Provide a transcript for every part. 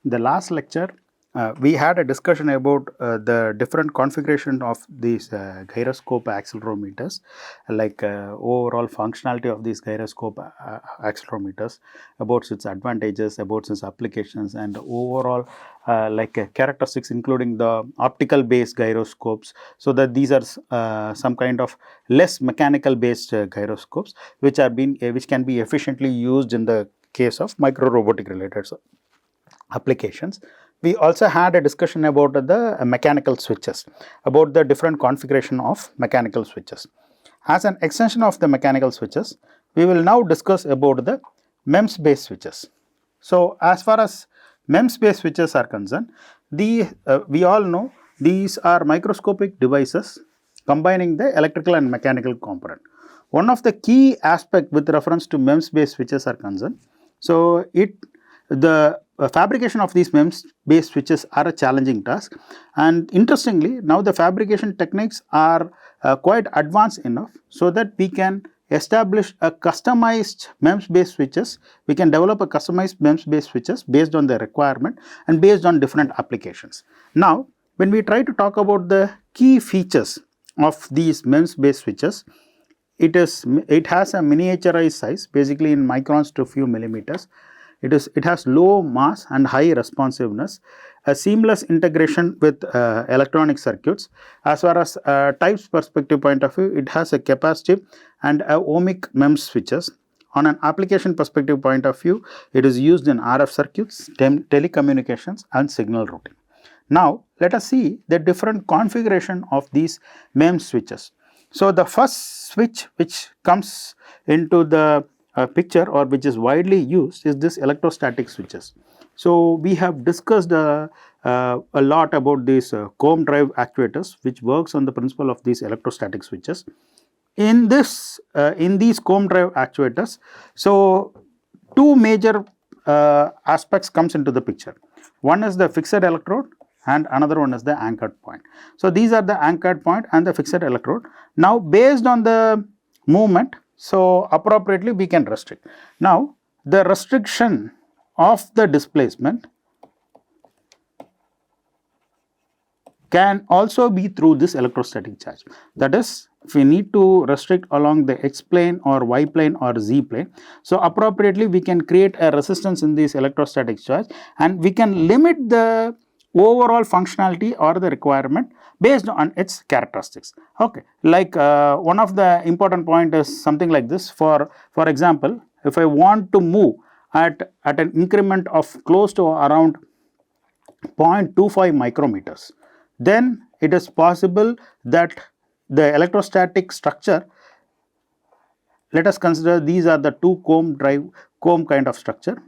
In the last lecture, we had a discussion about the different configuration of these gyroscope accelerometers, like overall functionality of these gyroscope accelerometers, about its advantages, about its applications, and overall characteristics, including the optical based gyroscopes, so that these are some kind of less mechanical based gyroscopes which are being which can be efficiently used in the case of micro robotic related applications. We also had a discussion about the mechanical switches, about the different configuration of mechanical switches. As an extension of the mechanical switches, we will now discuss about the MEMS based switches. So, as far as MEMS based switches are concerned, we all know these are microscopic devices combining the electrical and mechanical component. One of the key aspect with reference to MEMS based switches are concerned, so the fabrication of these MEMS based switches are a challenging task, and interestingly now the fabrication techniques are quite advanced enough so that we can establish a customized MEMS based switches. We can develop a customized MEMS based switches based on the requirement and based on different applications. Now when we try to talk about the key features of these MEMS based switches, it has a miniaturized size, basically in microns to few millimeters. It has low mass and high responsiveness, a seamless integration with electronic circuits. As far as types perspective point of view, it has a capacitive and a ohmic MEMS switches. On an application perspective point of view, it is used in RF circuits, telecommunications and signal routing. Now let us see the different configuration of these MEMS switches. So the first switch which comes into the picture, or which is widely used, is this electrostatic switches. So we have discussed a lot about these comb drive actuators, which works on the principle of these electrostatic switches. In these comb drive actuators, so two major aspects comes into the picture. One is the fixed electrode and another one is the anchored point. So these are the anchored point and the fixed electrode. Now based on the movement, so appropriately we can restrict. Now the restriction of the displacement can also be through this electrostatic charge. That is, if we need to restrict along the x plane or y plane or z plane, so appropriately we can create a resistance in this electrostatic charge, and we can limit the overall functionality or the requirement based on its characteristics. Okay, like one of the important point is something like this. For example, if I want to move at an increment of close to around 0.25 micrometers, then it is possible that the electrostatic structure, let us consider these are the two comb kind of structure,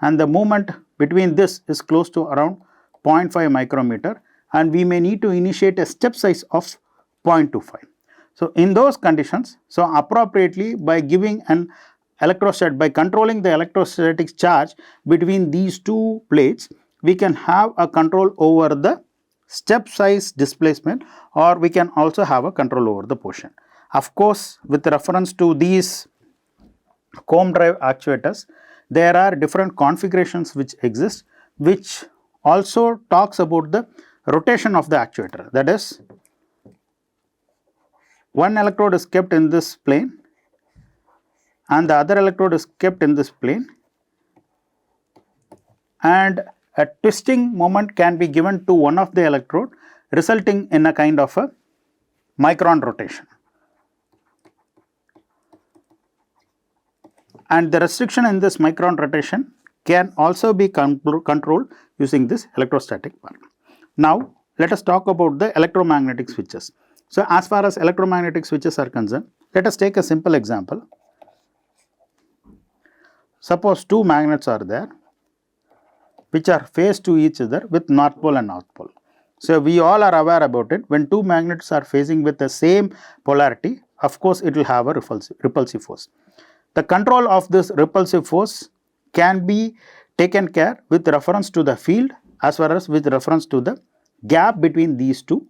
and the movement between this is close to around 0.5 micrometer, and we may need to initiate a step size of 0.25. So in those conditions, so appropriately by giving an by controlling the electrostatic charge between these two plates, we can have a control over the step size displacement, or we can also have a control over the portion. Of course, with reference to these comb drive actuators, there are different configurations which exist, which also talks about the rotation of the actuator. That is, one electrode is kept in this plane and the other electrode is kept in this plane, and a twisting moment can be given to one of the electrode, resulting in a kind of a micron rotation. And the restriction in this micron rotation can also be controlled using this electrostatic part. Now let us talk about the electromagnetic switches. So as far as electromagnetic switches are concerned, let us take a simple example. Suppose two magnets are there which are faced to each other with north pole and north pole. So we all are aware about it. When two magnets are facing with the same polarity, of course it will have a repulsive force. The control of this repulsive force can be taken care with reference to the field as well as with reference to the gap between these two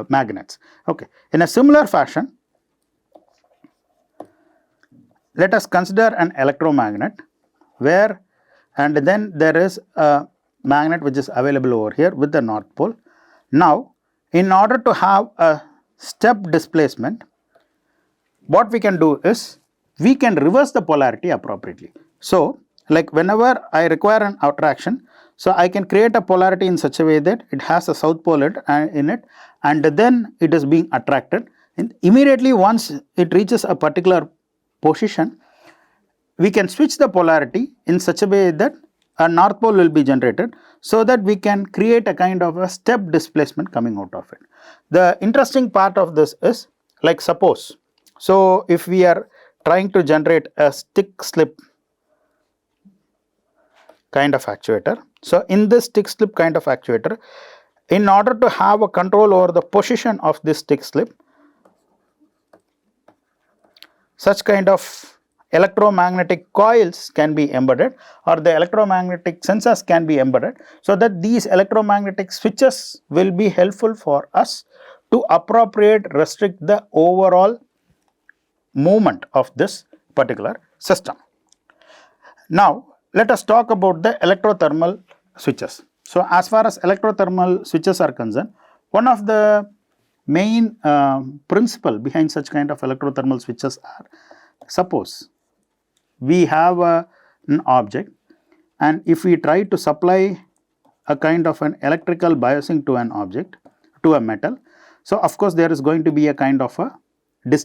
magnets. Okay. In a similar fashion, let us consider an electromagnet where and then there is a magnet which is available over here with the north pole. Now, in order to have a step displacement, what we can do is we can reverse the polarity appropriately. So, like whenever I require an attraction, so I can create a polarity in such a way that it has a south pole in it, and then it is being attracted, and immediately once it reaches a particular position, we can switch the polarity in such a way that a north pole will be generated, so that we can create a kind of a step displacement coming out of it. The interesting part of this is, like suppose, so if we are trying to generate a stick slip kind of actuator, so in this stick slip kind of actuator, in order to have a control over the position of this stick slip, such kind of electromagnetic coils can be embedded, or the electromagnetic sensors can be embedded, so that these electromagnetic switches will be helpful for us to appropriate restrict the overall movement of this particular system. Now, let us talk about the electrothermal switches. So, as far as electrothermal switches are concerned, one of the main principle behind such kind of electrothermal switches are, suppose we have an object, and if we try to supply a kind of an electrical biasing to an object, to a metal, so of course there is going to be a kind of a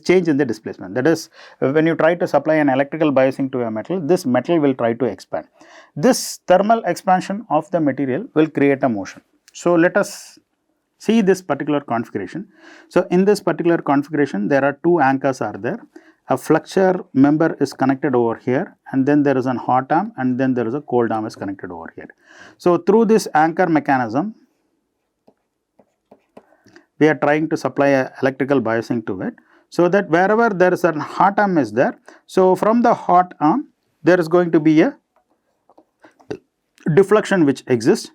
change in the displacement. That is, when you try to supply an electrical biasing to a metal, this metal will try to expand. This thermal expansion of the material will create a motion. So, let us see this particular configuration. So, in this particular configuration, there are two anchors are there. A flexure member is connected over here, and then there is an hot arm, and then there is a cold arm is connected over here. So, through this anchor mechanism, we are trying to supply a electrical biasing to it, so that wherever there is a hot arm is there, so from the hot arm there is going to be a deflection which exists,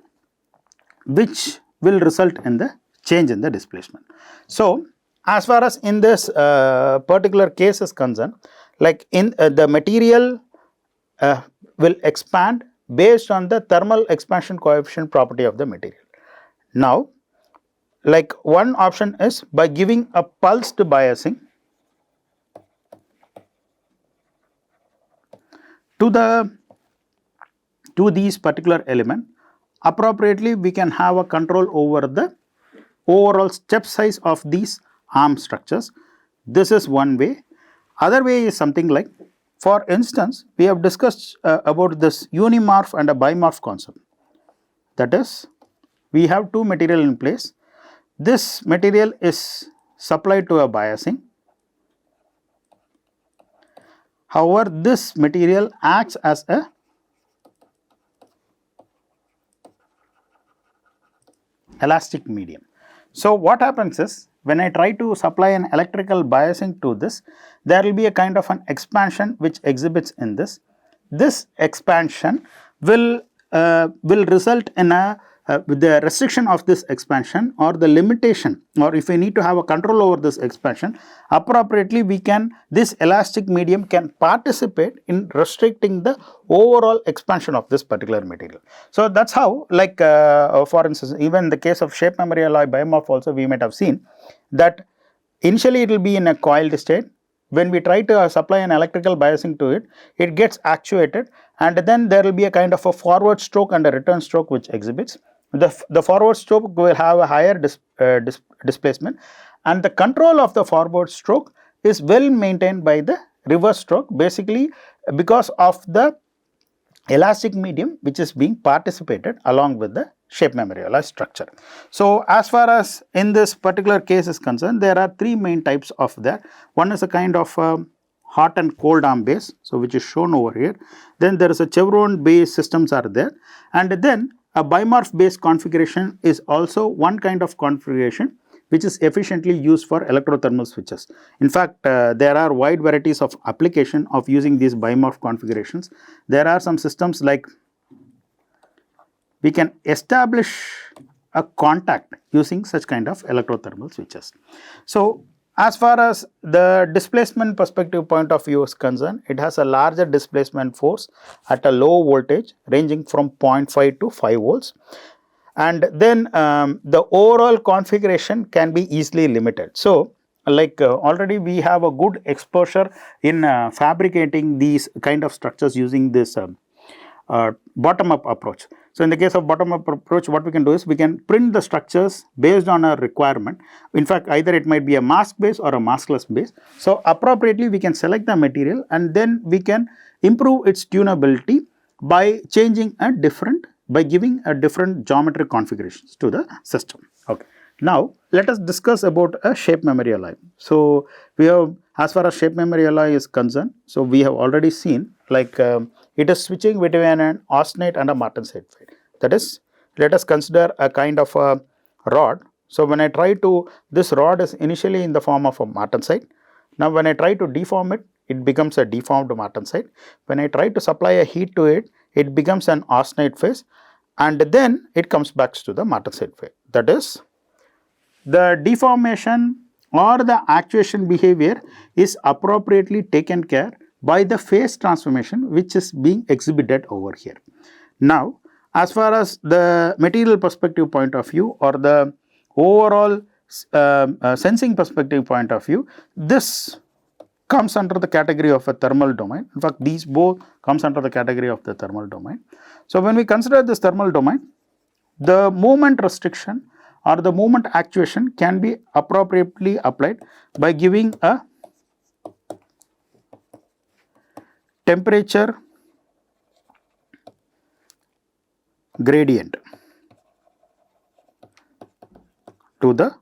which will result in the change in the displacement. So, as far as in this particular case is concerned, like in the material will expand based on the thermal expansion coefficient property of the material. Now, like one option is by giving a pulsed biasing to these particular element, appropriately we can have a control over the overall step size of these arm structures. This is one way. Other way is something like, for instance, we have discussed about this unimorph and a bimorph concept. That is, we have two material in place. This material is supplied to a biasing. However, this material acts as a elastic medium. So, what happens is, when I try to supply an electrical biasing to this, there will be a kind of an expansion which exhibits in this. This expansion will result in a with the restriction of this expansion, or the limitation, or if we need to have a control over this expansion, appropriately we can, this elastic medium can participate in restricting the overall expansion of this particular material. So, that is how, like for instance, even in the case of shape memory alloy biomorph also, we might have seen that initially it will be in a coiled state. When we try to supply an electrical biasing to it, it gets actuated, and then there will be a kind of a forward stroke and a return stroke which exhibits. The forward stroke will have a higher displacement, and the control of the forward stroke is well maintained by the reverse stroke, basically because of the elastic medium which is being participated along with the shape memory alloy structure. So, as far as in this particular case is concerned, there are three main types of that. One is a kind of hot and cold arm base, so which is shown over here. Then there is a chevron base systems are there, and then a bimorph base configuration is also one kind of configuration which is efficiently used for electrothermal switches. In fact, there are wide varieties of application of using these bimorph configurations. There are some systems like we can establish a contact using such kind of electrothermal switches. So, As far as the displacement perspective point of view is concerned, it has a larger displacement force at a low voltage ranging from 0.5 to 5 volts. And then the overall configuration can be easily limited. So, like already we have a good exposure in fabricating these kind of structures using this bottom up approach. So, in the case of bottom up approach, what we can do is we can print the structures based on a requirement. In fact, either it might be a mask base or a maskless base. So, appropriately we can select the material and then we can improve its tunability by changing a different, by giving a different geometric configurations to the system. Okay. Now, let us discuss about a shape memory alloy. So, we have, as far as shape memory alloy is concerned, so we have already seen like it is switching between an austenite and a martensite fade. That is, let us consider a kind of a rod. So, when I try to, this rod is initially in the form of a martensite. Now, when I try to deform it, it becomes a deformed martensite. When I try to supply a heat to it, it becomes an austenite phase, and then it comes back to the martensite phase. That is, the deformation or the actuation behavior is appropriately taken care by the phase transformation which is being exhibited over here. Now, as far as the material perspective point of view or the overall sensing perspective point of view, this comes under the category of a thermal domain. In fact, these both comes under the category of the thermal domain. So, when we consider this thermal domain, the movement restriction or the movement actuation can be appropriately applied by giving a temperature gradient to the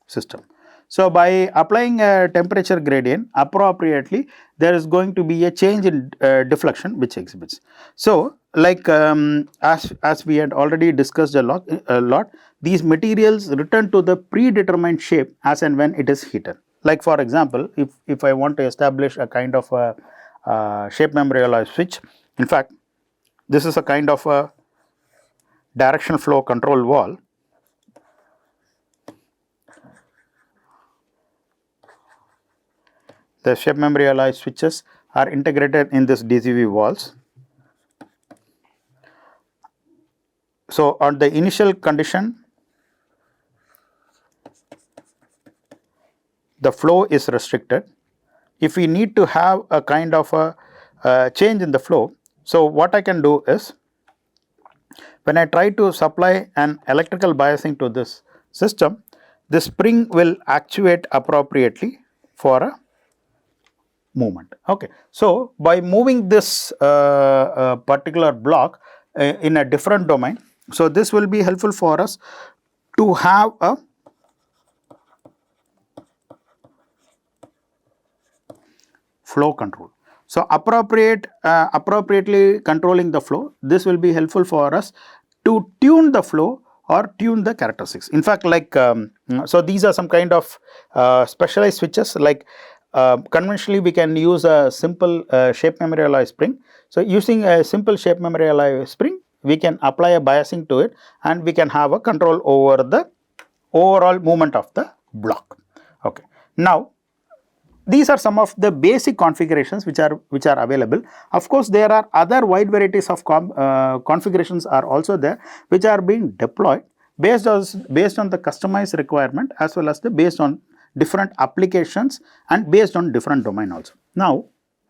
system. So, by applying a temperature gradient appropriately, there is going to be a change in deflection which exhibits. So, like as we had already discussed a lot, these materials return to the predetermined shape as and when it is heated. Like for example, if I want to establish a kind of a shape memory alloy switch, in fact, this is a kind of a directional flow control wall. The shape memory alloy switches are integrated in this DCV walls. So, on the initial condition, the flow is restricted. If we need to have a kind of a change in the flow, so what I can do is, when I try to supply an electrical biasing to this system, the spring will actuate appropriately for a movement. Okay. So, by moving this particular block in a different domain, so this will be helpful for us to have a flow control. So, appropriately controlling the flow, this will be helpful for us to tune the flow or tune the characteristics. In fact, like so these are some kind of specialized switches, like conventionally we can use a simple shape memory alloy spring. So, using a simple shape memory alloy spring, we can apply a biasing to it and we can have a control over the overall movement of the block. Okay. Now, these are some of the basic configurations which are available. Of course, there are other wide varieties of configurations are also there, which are being deployed based on the customized requirement, as well as based on different applications and based on different domain also. Now,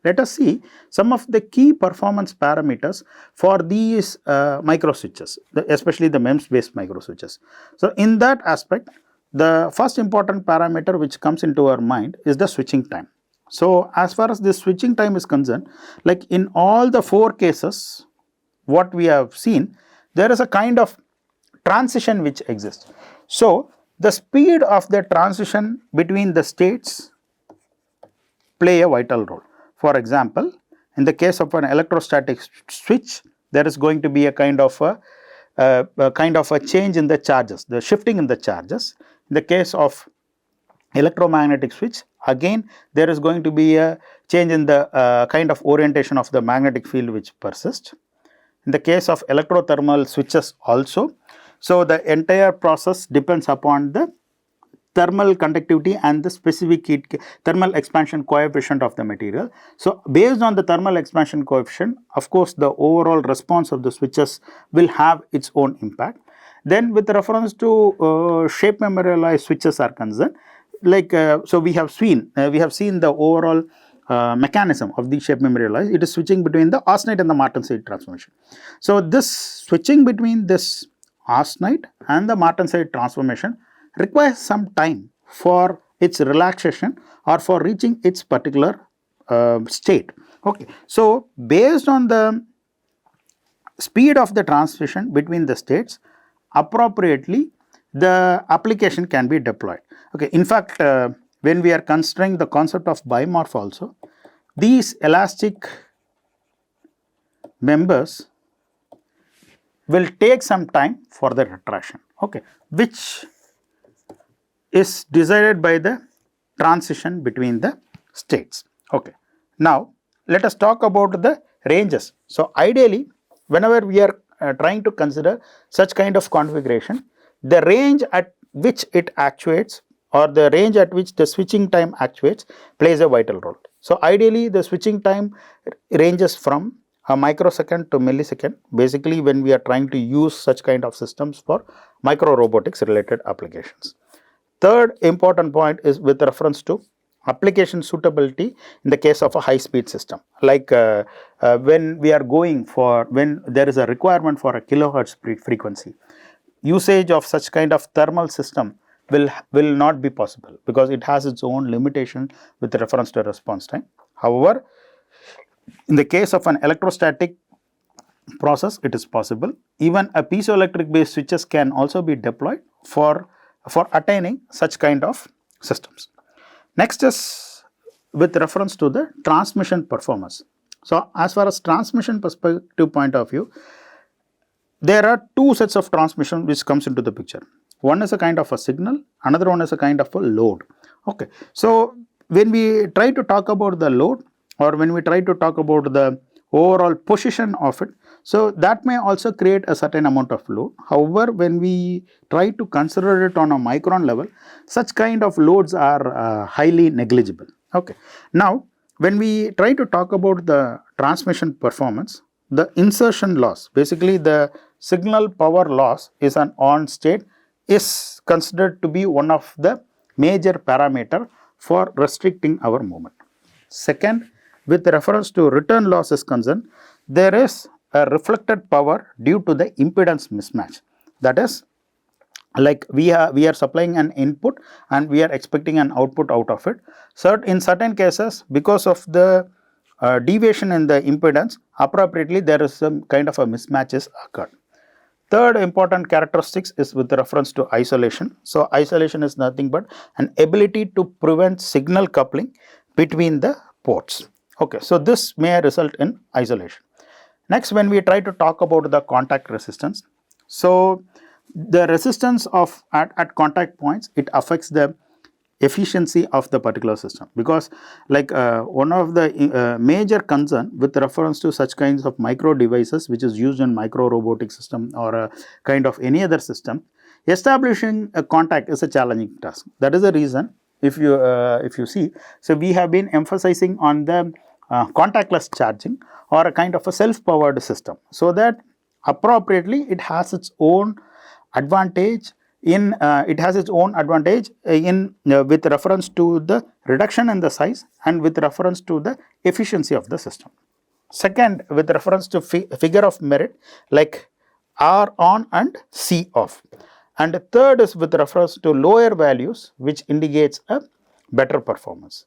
let us see some of the key performance parameters for these micro switches, especially the MEMS based micro switches. So, in that aspect, the first important parameter which comes into our mind is the switching time. So, as far as this switching time is concerned, like in all the 4 cases what we have seen, there is a kind of transition which exists. So, the speed of the transition between the states play a vital role. For example, in the case of an electrostatic switch, there is going to be a kind of a change in the charges, the shifting in the charges. In the case of electromagnetic switch, again there is going to be a change in the kind of orientation of the magnetic field which persists. In the case of electrothermal switches also, so the entire process depends upon the thermal conductivity and the specific thermal expansion coefficient of the material. So, based on the thermal expansion coefficient, of course, the overall response of the switches will have its own impact. Then with reference to shape memorialized switches are concerned, like so we have seen the overall mechanism of the shape memorialized. It is switching between the austenite and the martensite transformation. So, this switching between this austenite and the martensite transformation requires some time for its relaxation or for reaching its particular state. Okay. So, based on the speed of the transition between the states, appropriately the application can be deployed. Okay. In fact, when we are considering the concept of bimorph also, these elastic members will take some time for the retraction, okay, which is decided by the transition between the states. Okay. Now, let us talk about the ranges. So, ideally, whenever we are trying to consider such kind of configuration, the range at which it actuates or the range at which the switching time actuates plays a vital role. So, ideally, the switching time ranges from a microsecond to millisecond, basically when we are trying to use such kind of systems for micro robotics related applications. Third important point is with reference to application suitability in the case of a high speed system, like when we are going for, when there is a requirement for a kilohertz frequency, usage of such kind of thermal system will not be possible because it has its own limitation with reference to response time. However, in the case of an electrostatic process, it is possible. Even a piezoelectric based switches can also be deployed for attaining such kind of systems. Next is with reference to the transmission performance. So, as far as transmission perspective point of view, there are two sets of transmission which comes into the picture. One is a kind of a signal, another one is a kind of a load. Okay. So, when we try to talk about the load or when we try to talk about the overall position of it, so that may also create a certain amount of load. However, when we try to consider it on a micron level, such kind of loads are highly negligible. Okay. Now, when we try to talk about the transmission performance, the insertion loss, basically the signal power loss is an on state, is considered to be one of the major parameter for restricting our movement. Second, with reference to return loss is concerned, there is a reflected power due to the impedance mismatch. That is, like we are supplying an input and we are expecting an output out of it. So, in certain cases, because of the deviation in the impedance, appropriately there is some kind of a mismatches occurred. Third important characteristics is with reference to isolation. So, isolation is nothing but an ability to prevent signal coupling between the ports. Okay, so this may result in isolation. Next, when we try to talk about the contact resistance, so the resistance of at contact points, it affects the efficiency of the particular system, because like one of the major concern with reference to such kinds of micro devices which is used in micro robotic system or a kind of any other system, establishing a contact is a challenging task. That is the reason if you see, so we have been emphasizing on the contactless charging or a kind of a self-powered system, so that appropriately it has its own advantage in with reference to the reduction in the size and with reference to the efficiency of the system. Second, with reference to figure of merit like R on and C off. And third is with reference to lower values which indicates a better performance.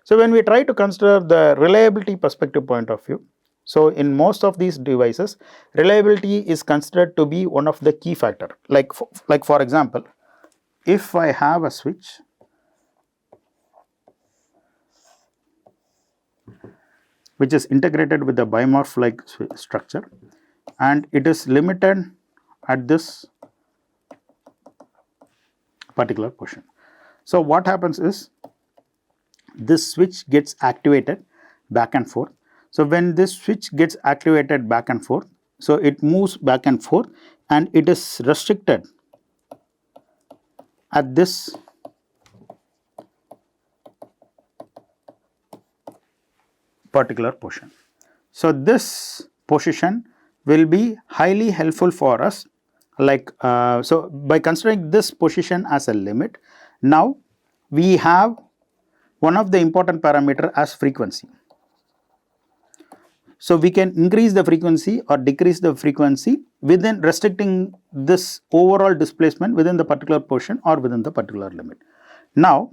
So, when we try to consider the reliability perspective point of view, so in most of these devices, reliability is considered to be one of the key factor. Like for example, if I have a switch which is integrated with the bimorph like structure and it is limited at this particular portion. So, what happens is this switch gets activated back and forth. So, when this switch gets activated back and forth, so it moves back and forth and it is restricted at this particular position. So this position will be highly helpful for us, like so by considering this position as a limit, now we have one of the important parameter as frequency. So we can increase the frequency or decrease the frequency within restricting this overall displacement within the particular position or within the particular limit. Now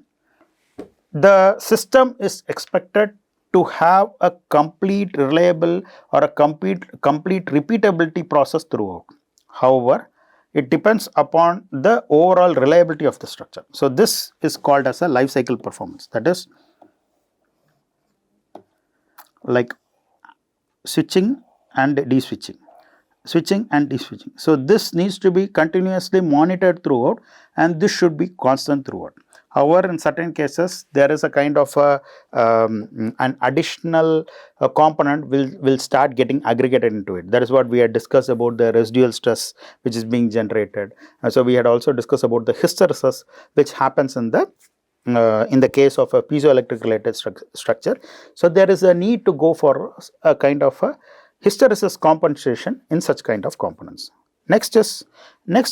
the system is expected to have a complete reliable or a complete repeatability process throughout. However, it depends upon the overall reliability of the structure. So this is called as a life cycle performance, that is like switching and de-switching, switching and de-switching. So this needs to be continuously monitored throughout, and this should be constant throughout. However, in certain cases there is a kind of an additional component will start getting aggregated into it. That is what we had discussed about the residual stress which is being generated. So we had also discussed about the hysteresis which happens in the case of a piezoelectric related structure. So there is a need to go for a kind of a hysteresis compensation in such kind of components. Next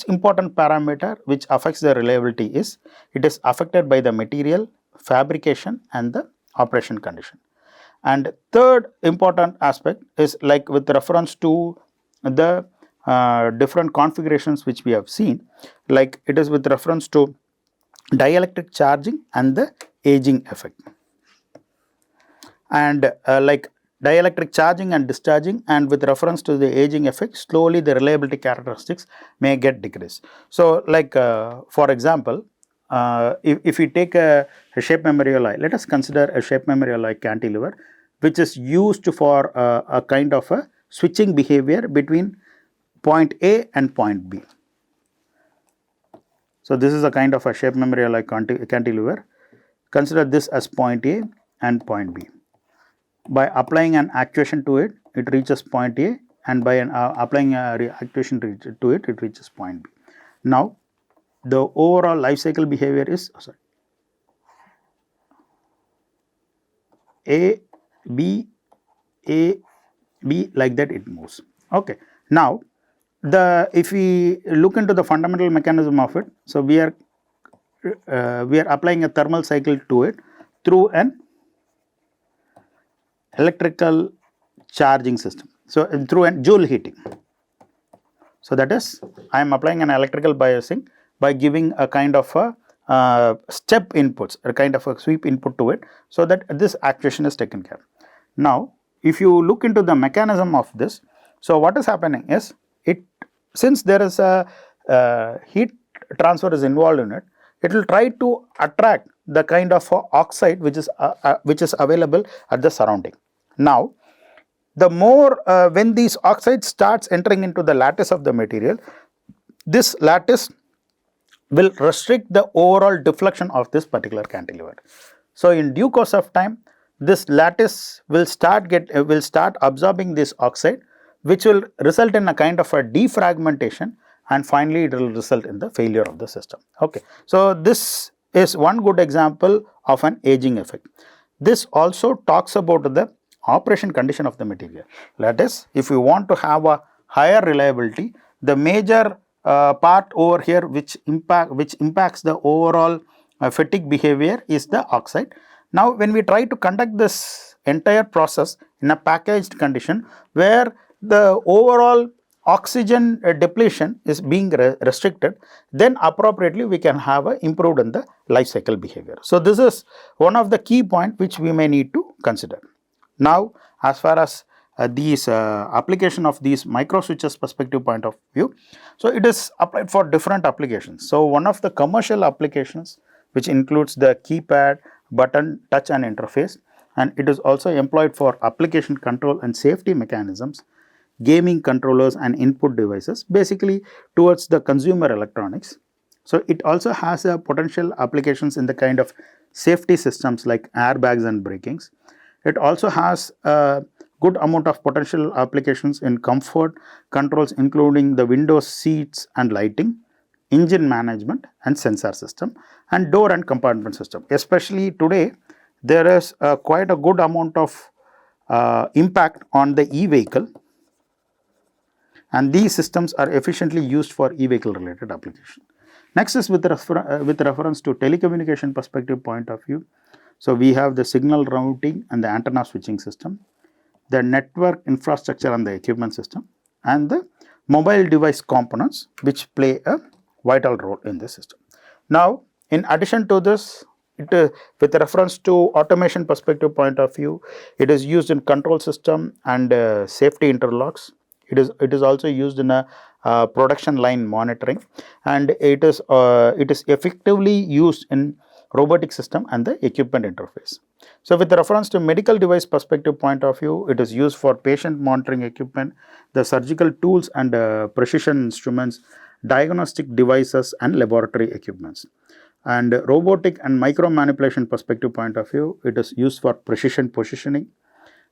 important parameter which affects the reliability is it is affected by the material, fabrication and the operation condition. And third important aspect is like with reference to the different configurations which we have seen, like it is with reference to dielectric charging and the aging effect. And like dielectric charging and discharging, and with reference to the aging effect, slowly the reliability characteristics may get decreased. So like for example, if we take a shape memory alloy, let us consider a shape memory alloy cantilever which is used for a kind of a switching behavior between point A and point B. So this is a kind of a shape memory alloy cantilever. Consider this as point A and point B. By applying an actuation to it, it reaches point A, and by applying a actuation to it, it reaches point B. Now, the overall life cycle behavior is A, B, like that it moves. Okay. Now, if we look into the fundamental mechanism of it, so we are applying a thermal cycle to it through an electrical charging system. So through a joule heating. So that is, I am applying an electrical biasing by giving a kind of a step inputs, a kind of a sweep input to it, so that this actuation is taken care of. Now, if you look into the mechanism of this, so what is happening is, since there is a heat transfer is involved in it, it will try to attract the kind of oxide which is available at the surrounding. Now, the more when these oxides starts entering into the lattice of the material, this lattice will restrict the overall deflection of this particular cantilever. So in due course of time, this lattice will start absorbing this oxide, which will result in a kind of a defragmentation, and finally it will result in the failure of the system. Okay. So this is one good example of an aging effect. This also talks about the operation condition of the material. That is, if you want to have a higher reliability, the major part over here which impacts the overall fatigue behavior is the oxide. Now, when we try to conduct this entire process in a packaged condition where the overall oxygen depletion is being restricted, then appropriately we can have a improved in the life cycle behavior. So this is one of the key points which we may need to consider. Now, as far as these application of these micro switches perspective point of view, so it is applied for different applications. So one of the commercial applications which includes the keypad, button, touch and interface, and it is also employed for application control and safety mechanisms, gaming controllers and input devices, basically towards the consumer electronics. So it also has a potential applications in the kind of safety systems like airbags and brakings. It also has a good amount of potential applications in comfort controls, including the window seats and lighting, engine management and sensor system, and door and compartment system. Especially today, there is quite a good amount of impact on the e-vehicle, and these systems are efficiently used for e-vehicle related application. Next is with reference to telecommunication perspective point of view. So, we have the signal routing and the antenna switching system, the network infrastructure and the equipment system, and the mobile device components which play a vital role in the system. Now, in addition to this, with reference to automation perspective point of view, it is used in control system and safety interlocks. It is also used in a production line monitoring, and it is effectively used in robotic system and the equipment interface. So, with reference to medical device perspective point of view, it is used for patient monitoring equipment, the surgical tools and precision instruments, diagnostic devices and laboratory equipments. And robotic and micro manipulation perspective point of view, it is used for precision positioning,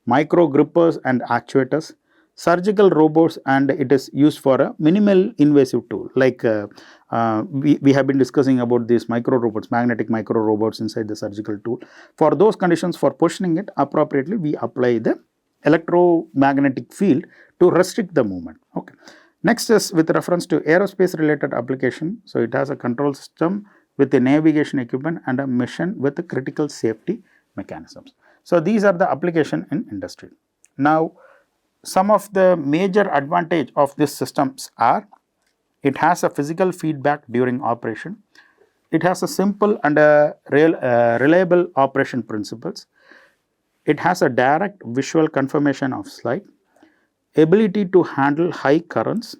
micro grippers and actuators, surgical robots, and it is used for a minimal invasive tool like we have been discussing about these micro robots, magnetic micro robots inside the surgical tool. For those conditions, for positioning it appropriately, we apply the electromagnetic field to restrict the movement. Okay. Next is with reference to aerospace related application. So, it has a control system with a navigation equipment and a mission with the critical safety mechanisms. So, these are the application in industry. Now, some of the major advantage of these systems are, it has a physical feedback during operation, it has a simple and a reliable operation principles, it has a direct visual confirmation of slide, ability to handle high currents,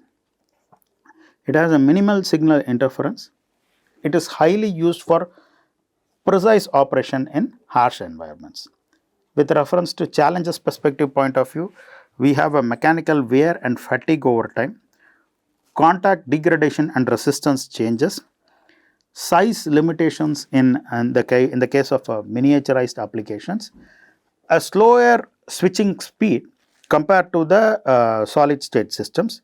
it has a minimal signal interference, it is highly used for precise operation in harsh environments. With reference to challenges perspective point of view, we have a mechanical wear and fatigue over time, contact degradation and resistance changes, size limitations in the case of miniaturized applications, a slower switching speed compared to the solid state systems.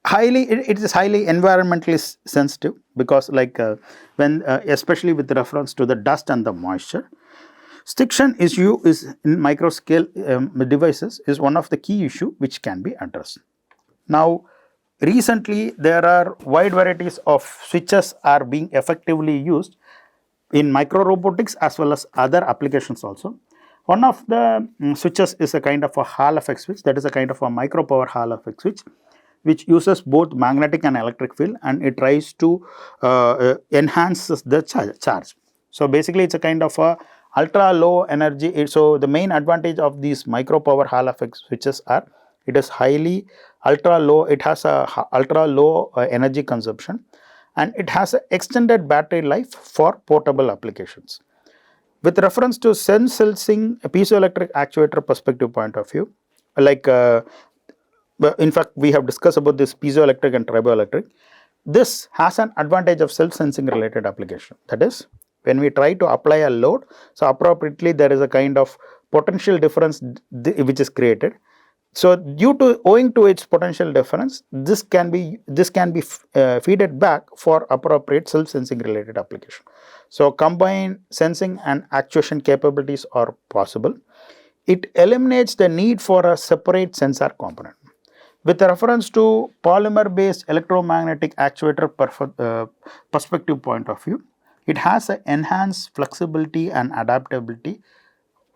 It is highly environmentally sensitive, because like when especially with reference to the dust and the moisture, stiction issue is in micro scale devices is one of the key issue which can be addressed. Now, recently there are wide varieties of switches are being effectively used in micro robotics as well as other applications also. One of the switches is a kind of a Hall effect switch, that is a kind of a micro power Hall effect switch, which uses both magnetic and electric field, and it tries to enhance the charge. So, basically it is a kind of a ultra low energy. So, the main advantage of these micro power Hall effect switches are, it is highly ultra low, it has a ultra low energy consumption, and it has an extended battery life for portable applications. With reference to sensing piezoelectric actuator perspective point of view, like in fact, we have discussed about this piezoelectric and triboelectric. This has an advantage of self-sensing related application. That is, when we try to apply a load, so appropriately there is a kind of potential difference which is created. So, owing to its potential difference, this can be feeded back for appropriate self-sensing related application. So, combined sensing and actuation capabilities are possible. It eliminates the need for a separate sensor component. With reference to polymer based electromagnetic actuator perspective point of view, it has an enhanced flexibility and adaptability,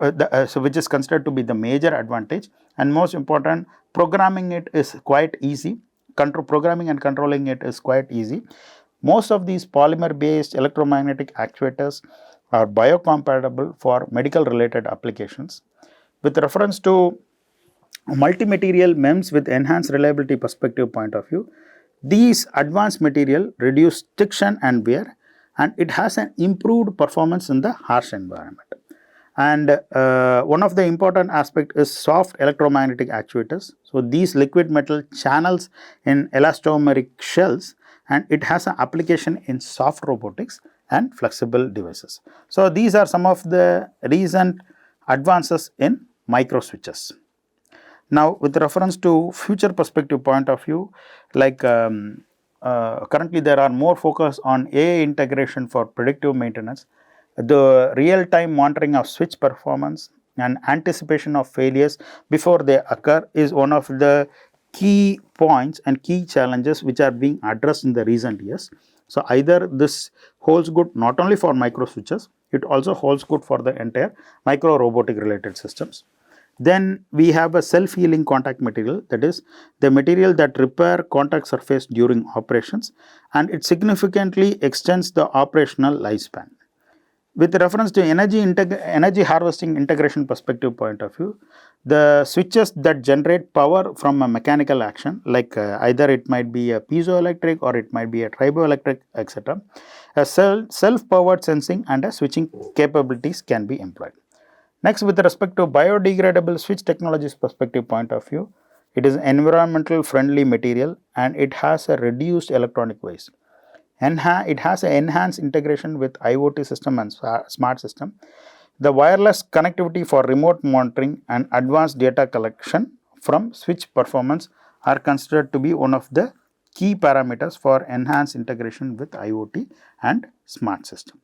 so which is considered to be the major advantage, and most important, programming it is quite easy. Programming and controlling it is quite easy. Most of these polymer based electromagnetic actuators are biocompatible for medical related applications. With reference to multi-material MEMS with enhanced reliability perspective point of view, these advanced material reduce stiction and wear, and it has an improved performance in the harsh environment. And one of the important aspect is soft electromagnetic actuators. So, these liquid metal channels in elastomeric shells, and it has an application in soft robotics and flexible devices. So, these are some of the recent advances in micro switches. Now, with reference to future perspective point of view, like currently there are more focus on AI integration for predictive maintenance, the real time monitoring of switch performance, and anticipation of failures before they occur is one of the key points and key challenges which are being addressed in the recent years. So, either this holds good not only for micro switches, it also holds good for the entire micro robotic related systems. Then we have a self-healing contact material, that is the material that repair contact surface during operations, and it significantly extends the operational lifespan. With reference to energy harvesting integration perspective point of view, the switches that generate power from a mechanical action, like either it might be a piezoelectric or it might be a triboelectric, etc., a self-powered sensing and a switching capabilities can be employed. Next, with respect to biodegradable switch technologies perspective point of view, it is environmental friendly material and it has a reduced electronic waste. It has an enhanced integration with IoT system and smart system. The wireless connectivity for remote monitoring and advanced data collection from switch performance are considered to be one of the key parameters for enhanced integration with IoT and smart system.